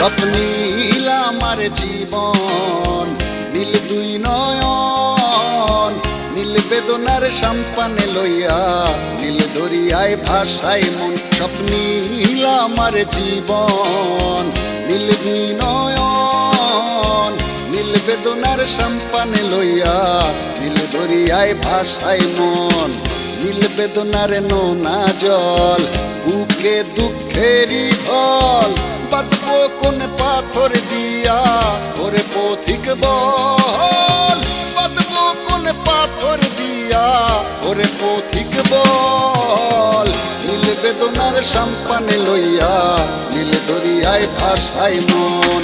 স্বপ্নীল আমার জীবন, নীল দুই নয়ন, নীল বেদনার সম্পানে লইয়া, নীল দরিয়ায় ভাসায় মন। স্বপ্নীল আমার জীবন, নীল দুই নয়ন, নীল বেদনার সম্পানে লইয়া, নীল দরিয়ায় ভাসায় মন। নীল বেদনার নোনা জল, বুকে দুঃখেরই ঢল, বাঁধবো কোন পাথর দিয়া ওরে পথিক বল, বাঁধবো কোন পাথর দিয়া ওরে পথিক বল। নীল বেদনার সম্পানে লইয়া, নীল দরিয়ায় ভাসায় মন।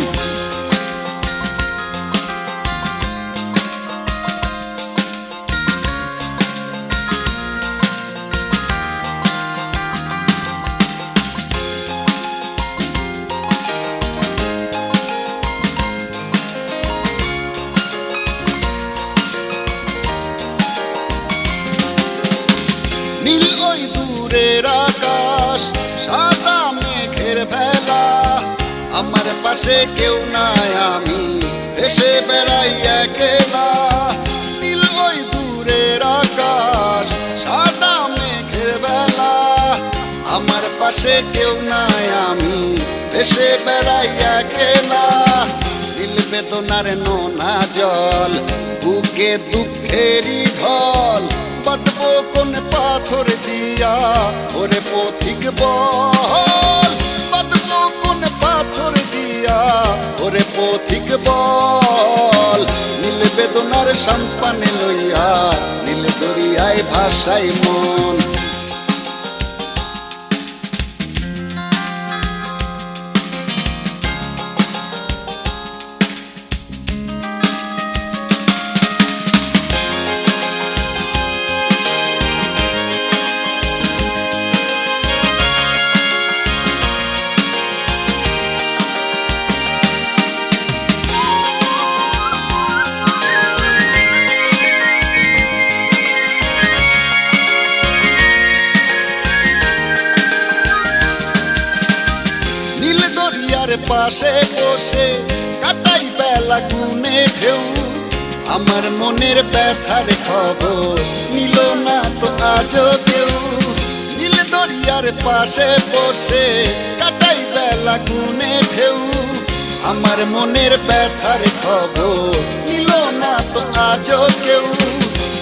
নীল ওই দূরের আকাশ, সাদা মেঘের ভেলা, আমার পাশে কেউ নাই, আমি দেশে বেড়াই একলা। নীল ওই দূরের আকাশ, সাদা মেঘের ভেলা, আমার পাশে কেউ নাই, আমি দেশে বেড়াই একলা। নীল বেদনার নোনা জল, বুকে দুঃখেরই ঢল, বাঁধবো কোন পাথর দিয়া ওরে পথিক বল, বাঁধবো কোন পাথর দিয়া ওরে পথিক বল। নীল বেদনার সম্পানে লইয়া, নীল দরিয়ায় ভাসায় মন। পাশে বসে কাটাই বেলা গুনে ঢেউ, আমার মনের ব্যথার খবর নিল না তো আজও কেউ। নীল দরিয়ার পাশে বসে কাটাই বেলা গুনে ঢেউ, আমার মনের ব্যথার খবর নিল না তো আজও কেউ।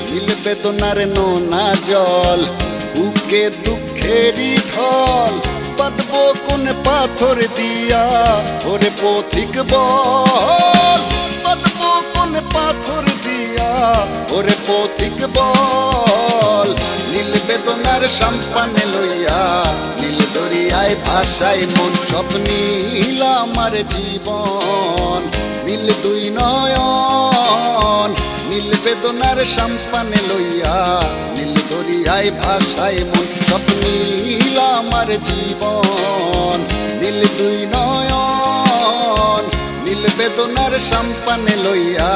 নীল বেদনার নোনা জল, বুকে দুঃখেরই ঢল, বাঁধবো কোন পাথর দিয়া ওরে পথিক বল, বাঁধবো কোন পাথর দিয়া ওরে পথিক বল। নীল বেদনার সম্পানে লইয়া, নীল দরিয়ায় ভাসায় মন। স্বপ্নীল আমার জীবন, নীল দুই নয়ন, নীল বেদনার সম্পানে লইয়া, নীল দরিয়ায় ভাসায় মন। স্বপ্নীল আমার জীবন, নীল দুই নয়ন, নীল বেদনার সম্পানে লইয়া,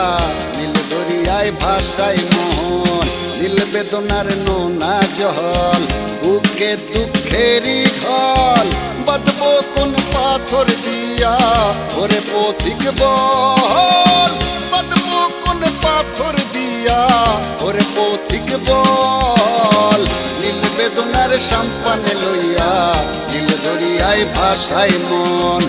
নীল দরিয়ায় ভাসায় মন। নীল বেদনার নোনা জল, বুকে দুঃখেরই ঢল, বাঁধবো কোন পাথর দিয়া ওরে পথিক বল, বাঁধবো কোন পাথর দিয়া ওরে পথিক বল। নীল বেদনার সম্পানে লইয়া, নীল দরিয়ায় ভাসায় মন।